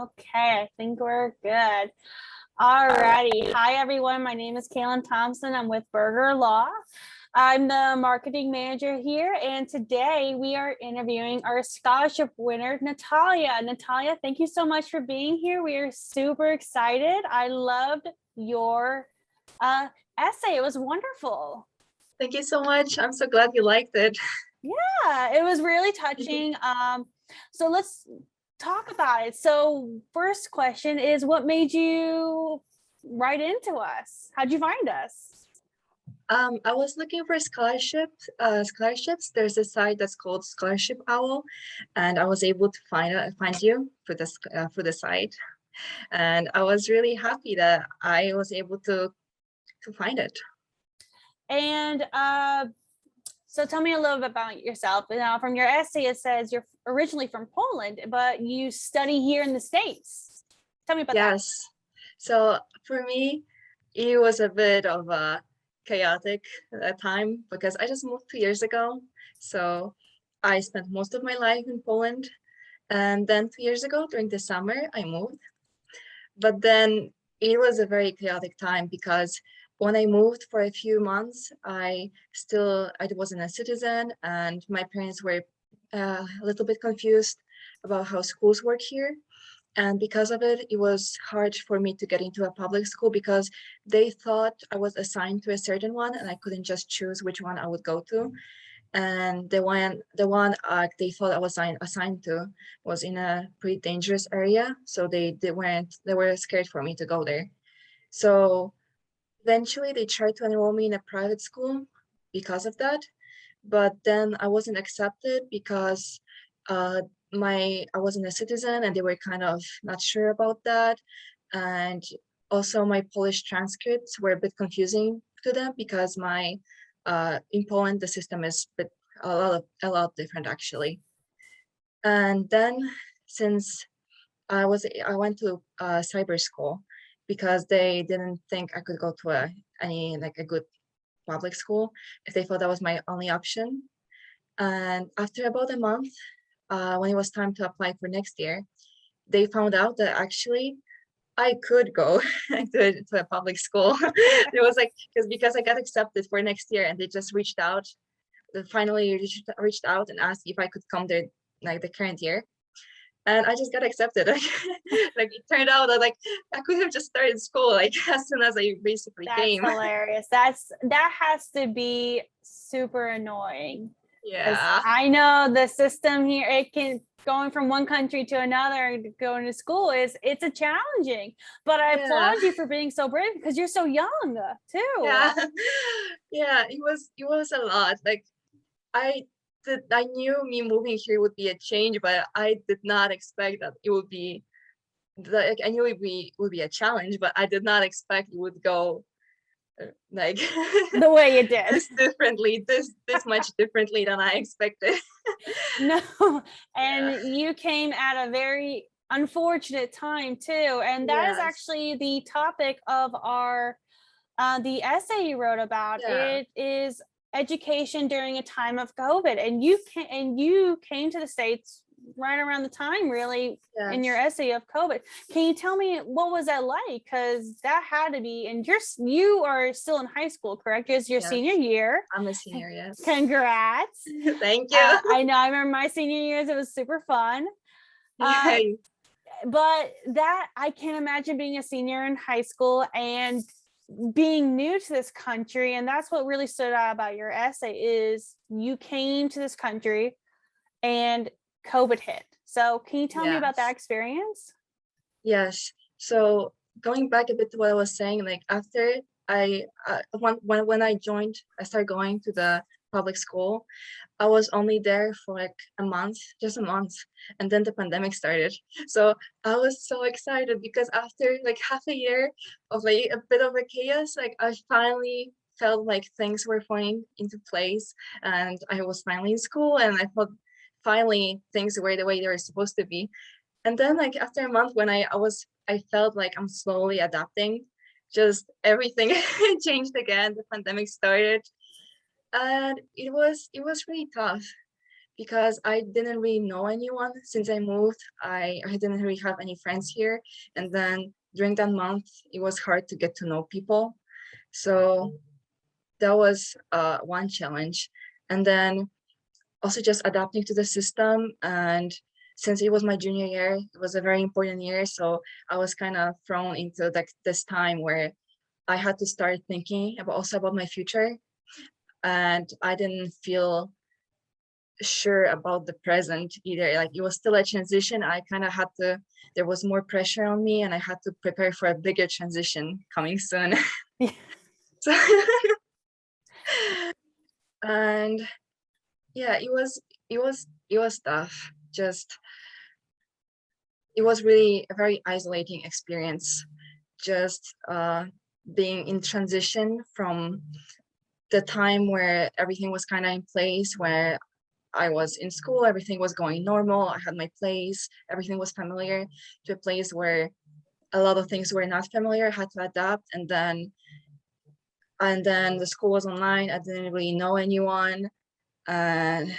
Okay, I think we're good. Alrighty. Hi, everyone. My name is Kaylin Thompson. I'm with Berger Law. I'm the marketing manager here, and today we are interviewing our scholarship winner, Natalia. Natalia, thank you so much for being here. We are super excited. I loved your essay. It was wonderful. Thank you so much. I'm so glad you liked it. Yeah, it was really touching. So let's talk about it. So first question is, what made you write into us? How'd you find us? I was looking for scholarships. There's a site that's called Scholarship Owl, and I was able to find you for the site, and I was really happy that I was able to find it. And so tell me a little bit about yourself. Now, from your essay, it says you're originally from Poland, but you study here in the States. Tell me about that. Yes. So for me, it was a bit of a chaotic time because I just moved 2 years ago. So I spent most of my life in Poland. And then 2 years ago, during the summer, I moved. But then it was a very chaotic time because when I moved for a few months, I wasn't a citizen, and my parents were a little bit confused about how schools work here. And because of it, it was hard for me to get into a public school because they thought I was assigned to a certain one and I couldn't just choose which one I would go to. And the one they thought I was assigned to was in a pretty dangerous area, so they were scared for me to go there. So eventually they tried to enroll me in a private school because of that, but then I wasn't accepted because uh I wasn't a citizen and they were kind of not sure about that. And also my Polish transcripts were a bit confusing to them because my in Poland the system is a lot different actually. And then since I went to cyber school because they didn't think I could go to any like a good public school if they thought that was my only option. And after about a month, when it was time to apply for next year, they found out that actually I could go to a public school. It was like because I got accepted for next year, and they just reached out. They finally reached out and asked if I could come there like the current year, and I just got accepted. Like it turned out that like I could have just started school like as soon as I basically came. That's hilarious. That has to be super annoying. Yeah. I know the system here, it can going from one country to another, going to school it's a challenging, but I applaud you for being so brave because you're so young too. Yeah. Yeah, it was a lot. Like I I knew me moving here would be a change, but I did not expect that it would be like I knew would be a challenge, but I did not expect it would go like The way it did. this much differently than I expected. No, and you came at a very unfortunate time too, and that is Yes. actually the topic of our the essay you wrote about. Yeah. It is education during a time of COVID, and you came to the States right around the time, really, in your Yes. essay of COVID. Can you tell me what was that like? Because that had to be, and you are still in high school, correct? It's your Yes. senior year. I'm a senior, yes. Congrats. Thank you. I know. I remember my senior years. It was super fun. Yay. But that I can't imagine being a senior in high school and being new to this country. And that's what really stood out about your essay is you came to this country and COVID hit. So can you tell me about that Yes. experience? Yes. So going back a bit to what I was saying, like after I when I started going to the public school. I was only there for like a month, just a month, and then the pandemic started. So I was so excited because after like half a year of like a bit of a chaos, like I finally felt like things were falling into place, and I was finally in school, and I thought finally things were the way they were supposed to be. And then like after a month when I felt like I'm slowly adapting, just everything changed again. The pandemic started, and it was really tough because I didn't really know anyone since I moved. I didn't really have any friends here. And then during that month, it was hard to get to know people. So that was one challenge. And then also just adapting to the system. And since it was my junior year, it was a very important year. So I was kind of thrown into like this time where I had to start thinking about also about my future. And I didn't feel sure about the present either. Like it was still a transition. I kind of had to, there was more pressure on me and I had to prepare for a bigger transition coming soon. So, and yeah, it was tough. Just it was really a very isolating experience. Just being in transition from the time where everything was kind of in place, where I was in school, everything was going normal, I had my place, everything was familiar, to a place where a lot of things were not familiar, I had to adapt. And then the school was online, I didn't really know anyone. And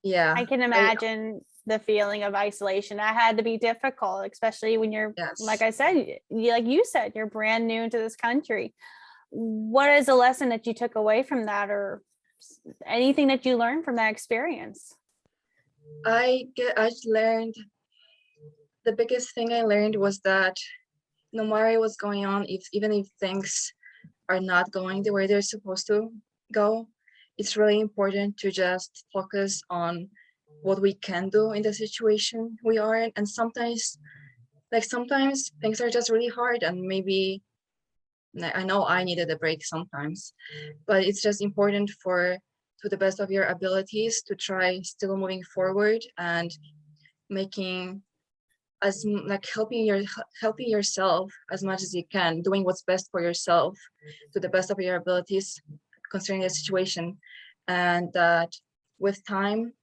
yeah, I can imagine the feeling of isolation. That had to be difficult, especially when you're, like yes. I said, like you said, you're brand new to this country. What is a lesson that you took away from that, or anything that you learned from that experience? I learned, the biggest thing I learned was that no matter what's going on, even if things are not going the way they're supposed to go, it's really important to just focus on what we can do in the situation we are in. And sometimes things are just really hard, and maybe I know I needed a break sometimes, but it's just important for, to the best of your abilities, to try still moving forward and making like helping yourself as much as you can, doing what's best for yourself to the best of your abilities concerning the situation. And that with time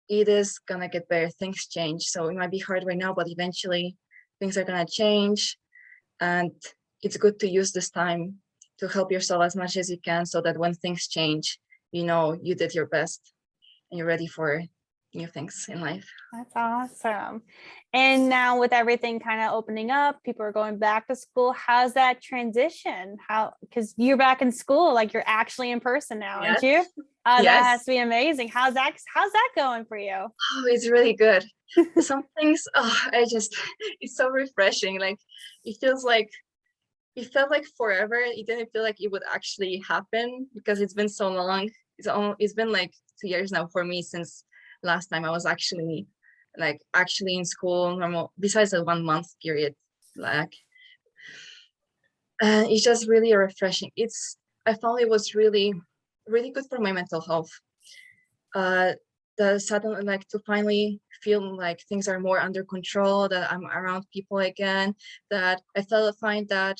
it is gonna get better. Things change, so it might be hard right now, but eventually things are gonna change. And it's good to use this time to help yourself as much as you can, so that when things change, you know you did your best and you're ready for new things in life. That's awesome. And now with everything kind of opening up, people are going back to school. How's that transition? How, because you're back in school, like you're actually in person now, aren't you? That has Yes. to be amazing. How's that going for you? Oh, it's really good. Some things, it's so refreshing. Like it feels like, it felt like forever. It didn't feel like it would actually happen because it's been so long. It's been like 2 years now for me since last time I was actually in school normal, besides a 1 month period. Like, and it's just really refreshing. I found it was really, really good for my mental health. The sudden, like, to finally feel like things are more under control, that I'm around people again, that find that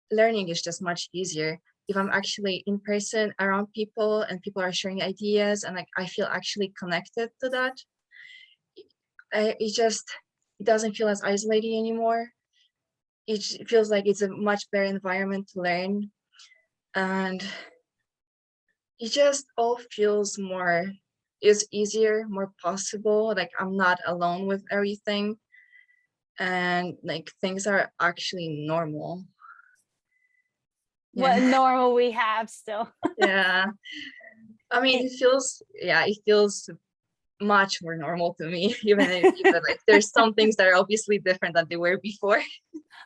learning is just much easier if I'm actually in person around people and people are sharing ideas, and like I feel actually connected to that. It doesn't feel as isolating anymore. It feels like it's a much better environment to learn, and it just all feels more, is easier, more possible. Like I'm not alone with everything, and like things are actually normal. What Yeah. normal we have still. Yeah. I mean, it feels much more normal to me, even like there's some things that are obviously different than they were before.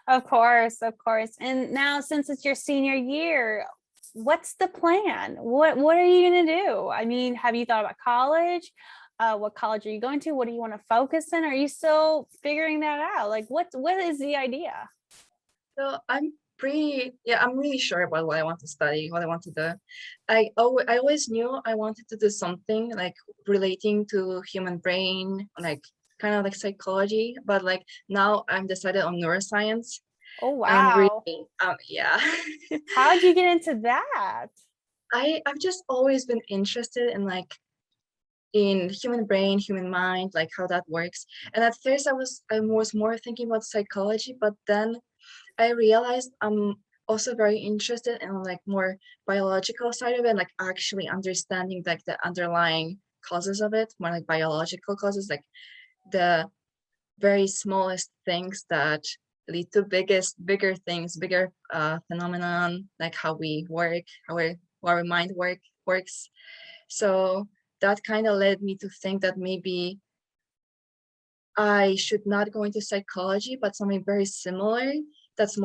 Of course, of course. And now, since it's your senior year, what's the plan? What are you going to do? I mean, have you thought about college? What college are you going to? What do you want to focus in? Are you still figuring that out? Like, what is the idea? So I'm really sure about what I want to study, what I want to do. I always knew I wanted to do something like relating to human brain, like kind of like psychology, but like now I'm decided on neuroscience. Oh, I'm wow. really, yeah. How did you get into that? I've just always been interested in like in human brain, human mind, like how that works. And at first I was more thinking about psychology, but then I realized I'm also very interested in like more biological side of it, like actually understanding like the underlying causes of it, more like biological causes, like the very smallest things that lead to bigger things, bigger phenomenon, like how we work, how our mind works. So that kind of led me to think that maybe I should not go into psychology, but something very similar that's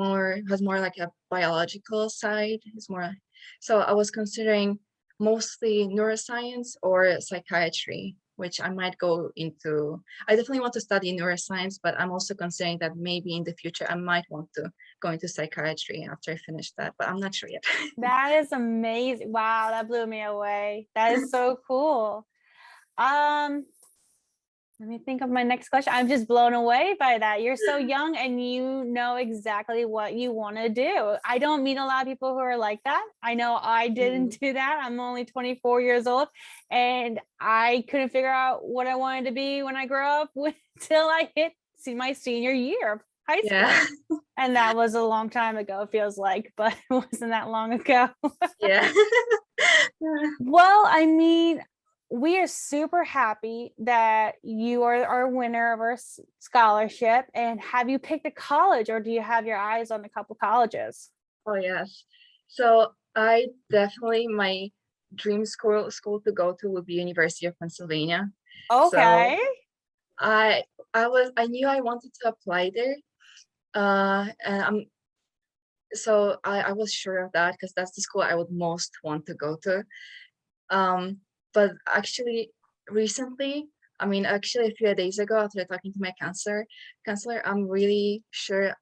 has more like a biological side. Is more, so I was considering mostly neuroscience or psychiatry, which I might go into. I definitely want to study neuroscience, but I'm also considering that maybe in the future I might want to go into psychiatry after I finish that, but I'm not sure yet. That is amazing. Wow, that blew me away. That is so cool. Let me think of my next question. I'm just blown away by that. You're so young and you know exactly what you want to do. I don't meet a lot of people who are like that. I know I didn't do that. I'm only 24 years old and I couldn't figure out what I wanted to be when I grew up until I hit my senior year of high school. Yeah. And that was a long time ago, it feels like, but it wasn't that long ago. Yeah. Well, I mean, we are super happy that you are our winner of our scholarship. And have you picked a college or do you have your eyes on a couple colleges? Oh yes. So I definitely, my dream school to go to would be University of Pennsylvania. So Okay. I knew I wanted to apply there. And I was sure of that because that's the school I would most want to go to. But actually recently, I mean, actually a few days ago after talking to my counselor, I'm pretty sure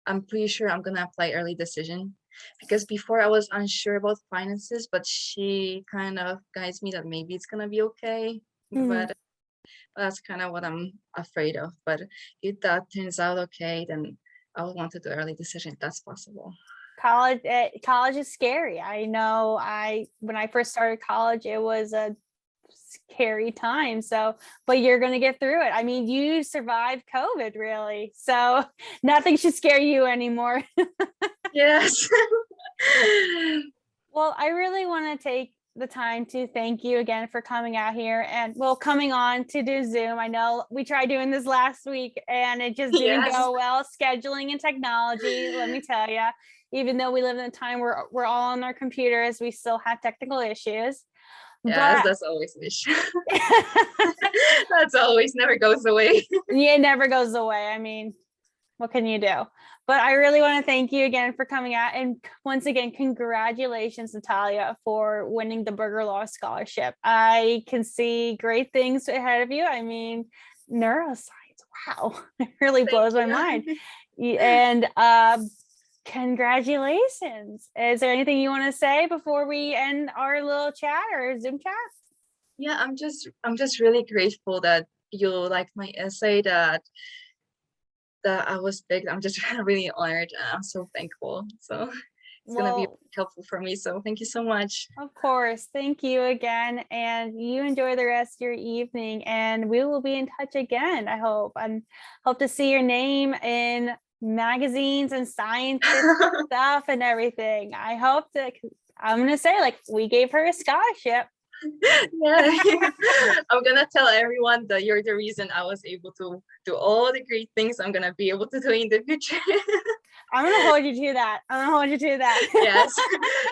I'm gonna apply early decision because before I was unsure about finances, but she kind of guides me that maybe it's gonna be okay. Mhm. But that's kind of what I'm afraid of. But if that turns out okay, then I would want to do early decision if that's possible. College is scary. I know when I first started college, it was a scary time. So, but you're going to get through it. I mean, you survived COVID really. So nothing should scare you anymore. Yes. Well, I really want to take the time to thank you again for coming out here and coming on to do Zoom. I know we tried doing this last week and it just didn't Yes. go well. Scheduling and technology, let me tell you, even though we live in a time where we're all on our computers, we still have technical issues. Yes, But that's always an issue. That's always never goes away. it never goes away. I mean, what can you do? But I really want to thank you again for coming out. And once again, congratulations, Natalia, for winning the Burger Law Scholarship. I can see great things ahead of you. I mean, neuroscience, wow, it really blows my mind. And congratulations. Is there anything you want to say before we end our little chat or Zoom chat? Yeah, I'm just really grateful that you liked my essay, that I was picked. I'm just really honored and I'm so thankful. So it's gonna be Well, helpful for me. So thank you so much. of course. Thank you again. And you enjoy the rest of your evening. And we will be in touch again, I hope. And hope to see your name in magazines and scientific stuff and everything. I hope that I'm going to say, like, we gave her a scholarship. Yeah. I'm gonna tell everyone that you're the reason I was able to do all the great things I'm gonna be able to do in the future. I'm going to hold you to that. I'm going to hold you to that. Yes,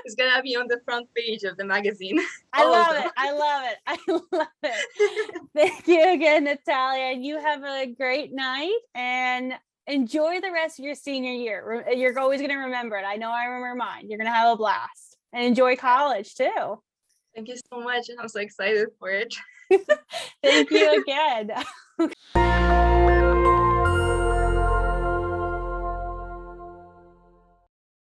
it's gonna be on the front page of the magazine. I love it. I love it. I love it. Thank you again, Natalia. You have a great night and enjoy the rest of your senior year. You're always going to remember it. I know I remember mine. You're going to have a blast and enjoy college too. Thank you so much. I'm so excited for it. Thank you again.